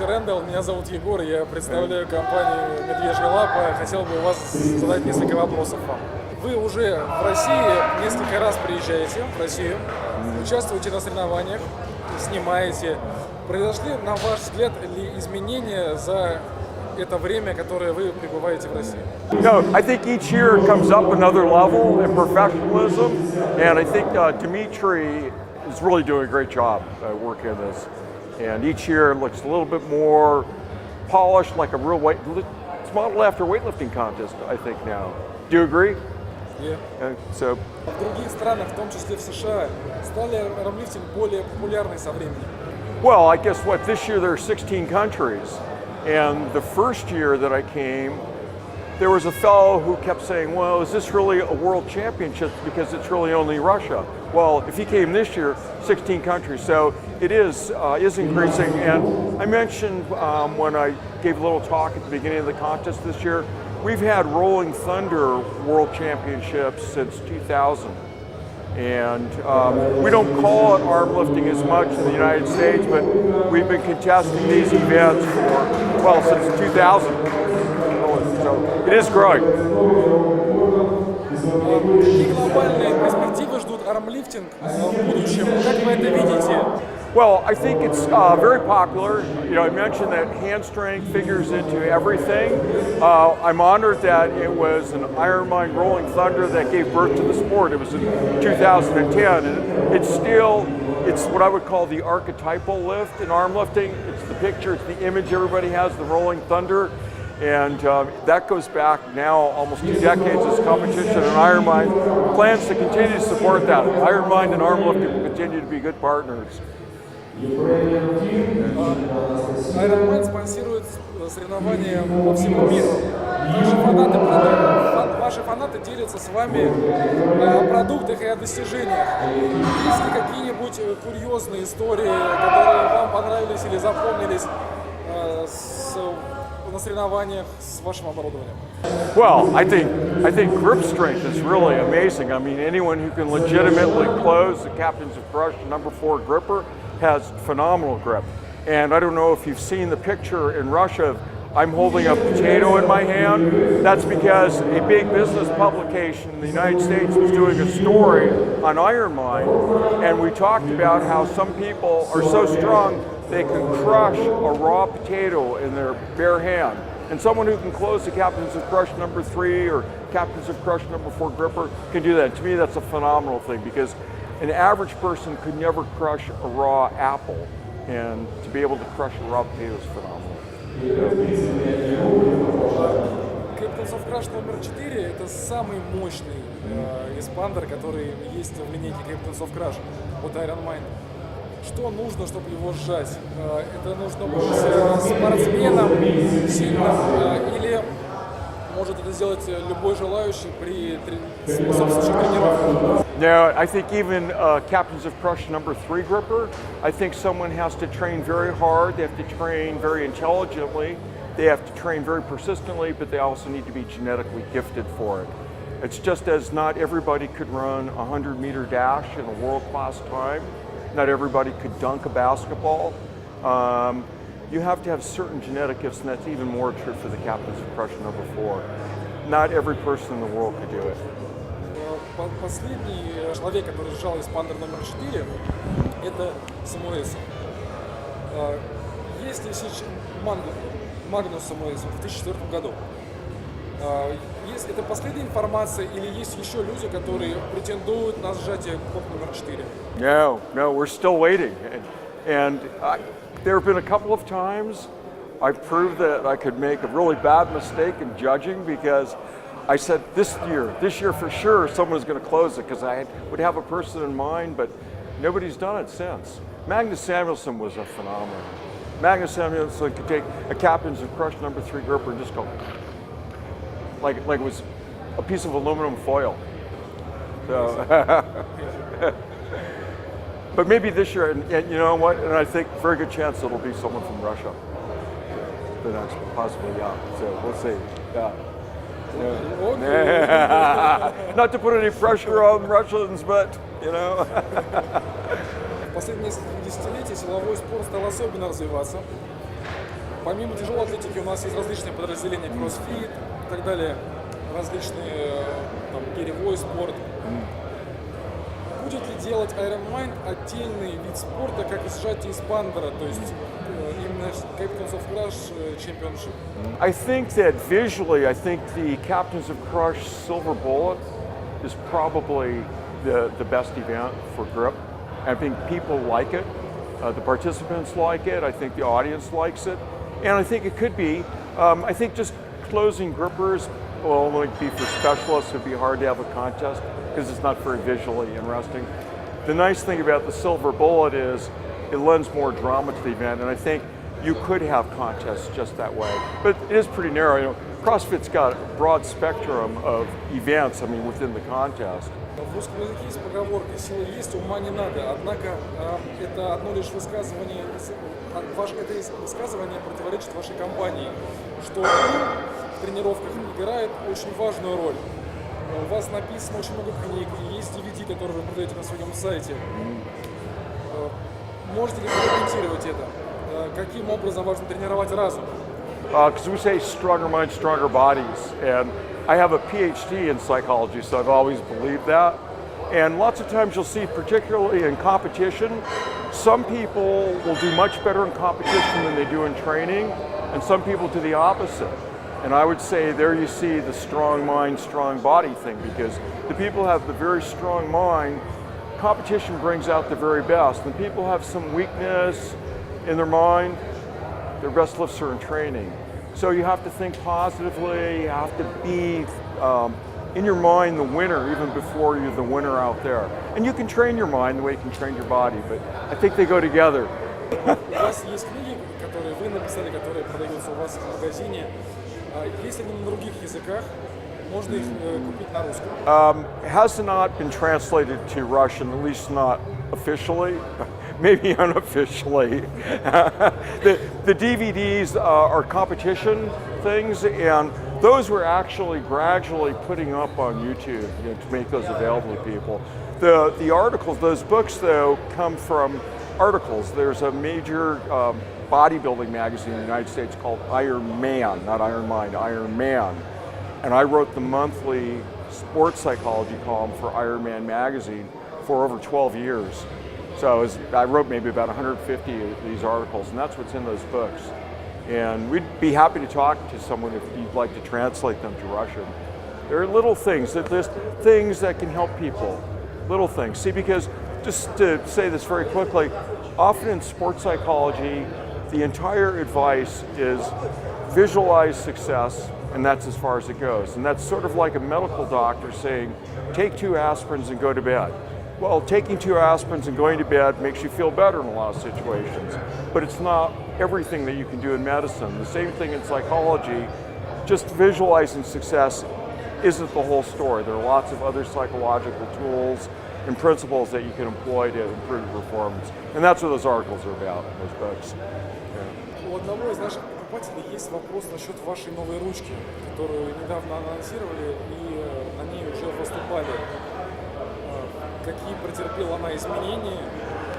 Здравствуйте, Рэндалл. Меня зовут Егор, я представляю компанию «Медвежья Лапа». Хотел бы у вас задать несколько вопросов вам. Вы уже в России несколько раз приезжаете в Россию, участвуете на соревнованиях, снимаете. Произошли, на ваш взгляд, ли изменения за это время, которое вы пребываете в России? No, I think each year comes up another level in professionalism, and I think Dimitri is really doing a great job working this. And each year it looks a little bit more polished, like a real weight. It's modeled after weightlifting contest, I think now. Do you agree? Yeah. So. В других странах, в том числе в США, стали армлифтинг более популярный со временем. Well, I guess what, this year there are 16 countries. And the first year that I came, there was a fellow who kept saying, well, is this really a world championship because it's really only Russia? Well, if he came this year, 16 countries. So it is increasing. And I mentioned when I gave a little talk at the beginning of the contest this year, we've had Rolling Thunder World Championships since 2000. And we don't call it arm lifting as much in the United States, but we've been contesting these events for, well, since 2000. So it is growing. Какие глобальные перспективы ждут армлифтинг в будущем? Как вы это видите? Well, I think it's very popular. You know, I mentioned that hand strength figures into everything. I'm honored that it was an Ironmind Rolling Thunder that gave birth to the sport. It was in 2010, and it's what I would call the archetypal lift in arm lifting. It's the picture, it's the image everybody has, the Rolling Thunder. And that goes back now almost 2 decades as competition, and Ironmind plans to continue to support that. Ironmind and arm lifting will continue to be good partners. Ironmind спонсирует соревнования по всему миру. Ваши фанаты делятся с вами о продуктах и о достижениях. Есть ли какие-нибудь курьезные истории, которые вам понравились или запомнились на соревнованиях с вашим оборудованием? Well, I think grip strength is really amazing. I mean, anyone who can legitimately close the Captains of Crush #4 gripper has phenomenal grip. And I don't know if you've seen the picture in Russia. I'm holding a potato in my hand. That's because a big business publication in the United States was doing a story on Ironmind, and we talked about how some people are so strong they can crush a raw potato in their bare hand. And someone who can close the Captains of Crush #3 or Captains of Crush #4 gripper can do that. To me, that's a phenomenal thing because an average person could never crush a raw apple, and to be able to crush a raw potato is phenomenal. Captains of Crush #4 это самый мощный эспандер, который есть в линейке Captains of Crush от Ironmind. Что нужно, чтобы его сжать? Это нужно быть спортсменом сильным или может это сделать любой желающий при способствующих тренировках? No, I think even Captains of Crush #3 gripper, I think someone has to train very hard, they have to train very intelligently, they have to train very persistently, but they also need to be genetically gifted for it. It's just as not everybody could run a 100-meter dash in a world-class time, not everybody could dunk a basketball. You have to have certain genetic gifts, and that's even more true for the Captains of Crush #4. Not every person in the world could do it. Последний человек, который сжал эспандер #4, это Самуэльсон. Если сейчас Магнус Самуэльсон в 2004 году, это последняя информация или есть еще люди, которые претендуют на сжатие КОП #4? No, we're still waiting. And there have been a couple of times I've proved that I could make a really bad mistake in judging because I said this year for sure someone's going to close it because I would have a person in mind, but nobody's done it since. Magnus Samuelsson was a phenomenon. Magnus Samuelsson could take a Captains of Crush #3 gripper and just go like it was a piece of aluminum foil. So, but maybe this year, and you know what? And I think very good chance it'll be someone from Russia. The next, possibly, yeah. So we'll see. Yeah. Not to put any pressure on Russians, but you know. В последние несколько десятилетий силовой спорт стал особенно развиваться. Помимо тяжелой атлетики у нас есть различные подразделения, кроссфит и так далее, различные там гиревой спорт. Будет ли делать Ironmind отдельный вид спорта, как и сжатие эспандера, то есть именно Captains of Crush Championship? I think that visually, I think the Captains of Crush Silver Bullet is probably the best event for grip. I think people like it, the participants like it, I think the audience likes it, and I think it could be, I think just closing grippers will only be for specialists. It would be hard to have a contest because it's not very visually interesting. The nice thing about the Silver Bullet is it lends more drama to the event, and I think you could have contests just that way. But it is pretty narrow. You know, CrossFit's got a broad spectrum of events, I mean, within the contest. В русском языке есть поговорка «силы есть, ума не надо», однако это одно лишь высказывание, это высказывание противоречит вашей компании, что в тренировках играет очень важную роль. У вас написано очень много книг, и есть DVD, которые вы продаете на своем сайте. Можете ли вы комментировать это? Каким образом важно тренировать разум? Because we say stronger minds, stronger bodies, and I have a Ph.D. in psychology, so I've always believed that. And lots of times you'll see, particularly in competition, some people will do much better in competition than they do in training, and some people do the opposite. And I would say there you see the strong mind, strong body thing, because the people who have the very strong mind, competition brings out the very best. And people have some weakness in their mind, their best lifts are in training. So you have to think positively, you have to be in your mind the winner even before you're the winner out there. And you can train your mind the way you can train your body, but I think they go together. У вас есть книги, которые вы написали, которые продаются у вас в магазине. Если они на других языках, можно их купить на русском? Has not been translated to Russian, at least not officially. Maybe unofficially. the DVDs are competition things, and those we're actually gradually putting up on YouTube, you know, to make those available to people. The articles, those books though, come from articles. There's a major bodybuilding magazine in the United States called Iron Man, not Iron Mind, Iron Man. And I wrote the monthly sports psychology column for Iron Man magazine for over 12 years. So I wrote maybe about 150 of these articles, and that's what's in those books. And we'd be happy to talk to someone if you'd like to translate them to Russian. There are little things, there's things that can help people, little things. See, because just to say this very quickly, often in sports psychology, the entire advice is visualize success, and that's as far as it goes. And that's sort of like a medical doctor saying, take 2 aspirins and go to bed. Well, taking 2 aspirins and going to bed makes you feel better in a lot of situations, but it's not everything that you can do in medicine. The same thing in psychology, just visualizing success isn't the whole story. There are lots of other psychological tools and principles that you can employ to improve your performance. And that's what those articles are about, those books. У одного из наших покупателей есть вопрос насчет вашей новой ручки, которую недавно анонсировали, и на ней уже выступали. Какие претерпела она изменения?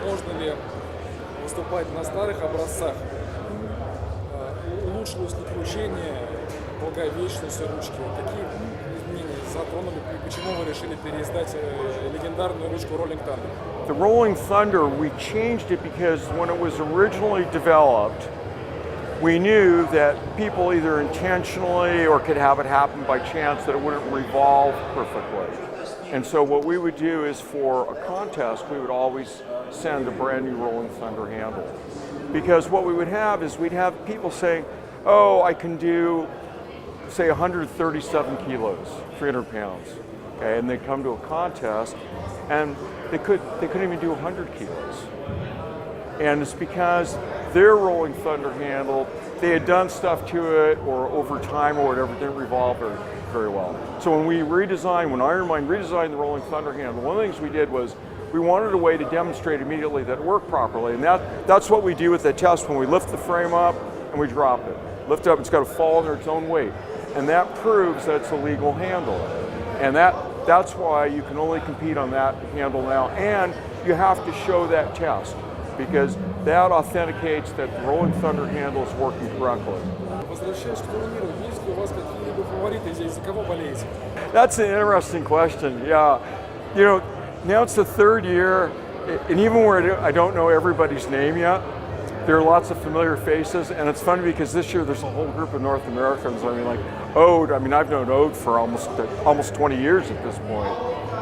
Можно ли выступать на старых образцах? Улучшилось ли кручение, долговечность ручки? Какие изменения затронули и почему вы решили переиздать легендарную ручку Rolling Thunder? The Rolling Thunder, we changed it because when it was originally developed, we knew that people either intentionally or could have it happen by chance that it wouldn't revolve perfectly. And so what we would do is for a contest, we would always send a brand new Rolling Thunder handle. Because what we would have is we'd have people saying, oh, I can do, say, 137 kilos, 300 pounds. Okay, and they'd come to a contest and they couldn't even do 100 kilos. And it's because their Rolling Thunder handle, they had done stuff to it or over time or whatever, didn't revolve very well. So when Ironmind redesigned the Rolling Thunder handle, one of the things we did was we wanted a way to demonstrate immediately that it worked properly. And that's what we do with the test when we lift the frame up and we drop it. Lift it up, it's got to fall under its own weight. And that proves that it's a legal handle. And that's why you can only compete on that handle now. And you have to show that test. because that authenticates that the Rolling Thunder handle is working correctly. Возвращаясь к турниру, есть ли у вас какие-либо фавориты здесь, за кого болеете? That's an interesting question. Yeah, you know, now it's the third year, and even where I don't know everybody's name yet, there are lots of familiar faces, and it's funny because this year there's a whole group of North Americans. I mean, like Ode. I mean, I've known Ode for almost 20 years at this point.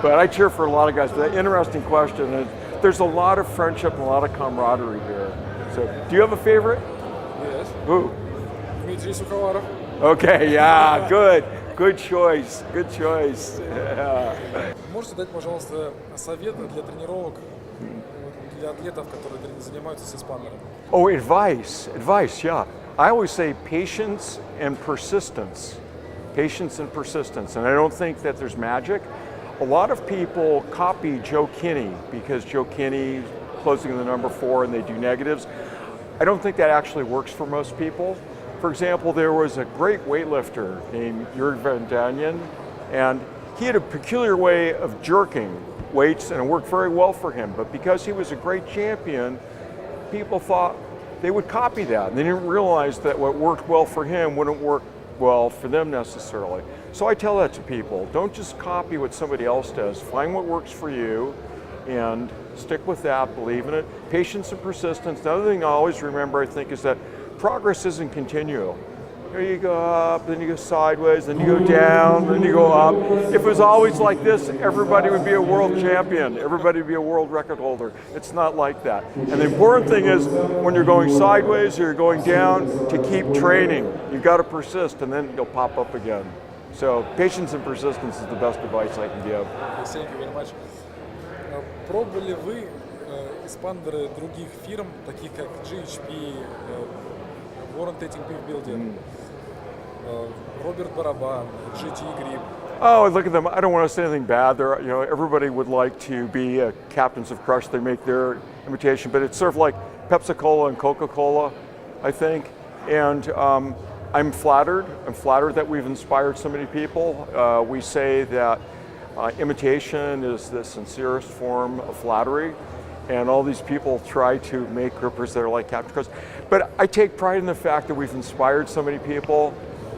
But I cheer for a lot of guys. But interesting question. And there's a lot of friendship and a lot of camaraderie here. So, do you have a favorite? Yes. Who? Дмитрий Суховаров. Okay, yeah, good choice, good choice. Yeah. Можете дать, пожалуйста, советы для тренировок для атлетов, которые занимаются с эспандером? Oh, advice, yeah. I always say patience and persistence. Patience and persistence. And I don't think that there's magic. A lot of people copy Joe Kinney because Joe Kinney closing the number 4 and they do negatives. I don't think that actually works for most people. For example, there was a great weightlifter named Jurgen Van Danyen, and he had a peculiar way of jerking weights, and it worked very well for him. But because he was a great champion, people thought they would copy that. And they didn't realize that what worked well for him wouldn't work well for them necessarily. So I tell that to people. Don't just copy what somebody else does. Find what works for you and stick with that, believe in it. Patience and persistence. The other thing I always remember, I think, is that progress isn't continual. Here you go up, then you go sideways, then you go down, then you go up. If it was always like this, everybody would be a world champion. Everybody would be a world record holder. It's not like that. And the important thing is when you're going sideways or you're going down, to keep training. You've got to persist and then you'll pop up again. So patience and persistence is the best advice I can give. Thank you very much. Пробовали вы эспандеры других фирм, таких как GHP, Warranting Builder, Роберт Барабан, GT Grip? Oh, look at them. I don't want to say anything bad. They're, you know, everybody would like to be captains of Crush. They make their imitation, but it's sort of like Pepsi-Cola and Coca-Cola, I think. And I'm flattered. I'm flattered that we've inspired so many people. We say that imitation is the sincerest form of flattery. And all these people try to make grippers that are like Captain Crunch. But I take pride in the fact that we've inspired so many people.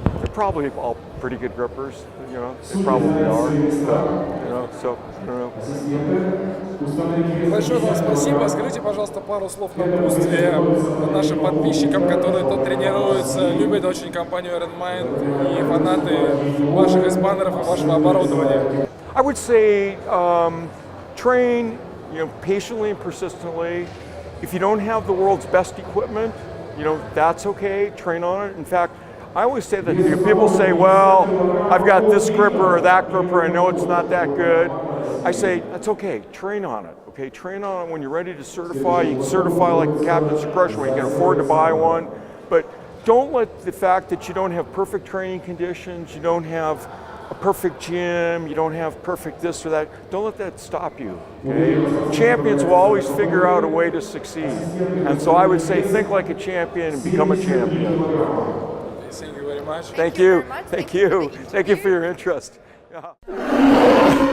They're probably all pretty good grippers, you know, they probably are. But, you know, so, I don't know. Большое вам спасибо. Скажите, пожалуйста, пару слов напутствия нашим подписчикам, которые тут тренируются, любят очень компанию Ironmind и фанаты ваших эспандеров и вашего оборудования. I would say train, you know, patiently and persistently. If you don't have the world's best equipment, you know, that's okay, train on it. In fact, I always say that if people say, well, I've got this gripper or that gripper, I know it's not that good. I say, that's okay, train on it, okay? Train on it when you're ready to certify. You can certify like the Captain's Crush when you can afford to buy one. But don't let the fact that you don't have perfect training conditions, you don't have a perfect gym, you don't have perfect this or that, don't let that stop you, okay? Champions will always figure out a way to succeed. And so I would say think like a champion and become a champion. Thank you very much. Thank you. Thank you for your interest. Yeah.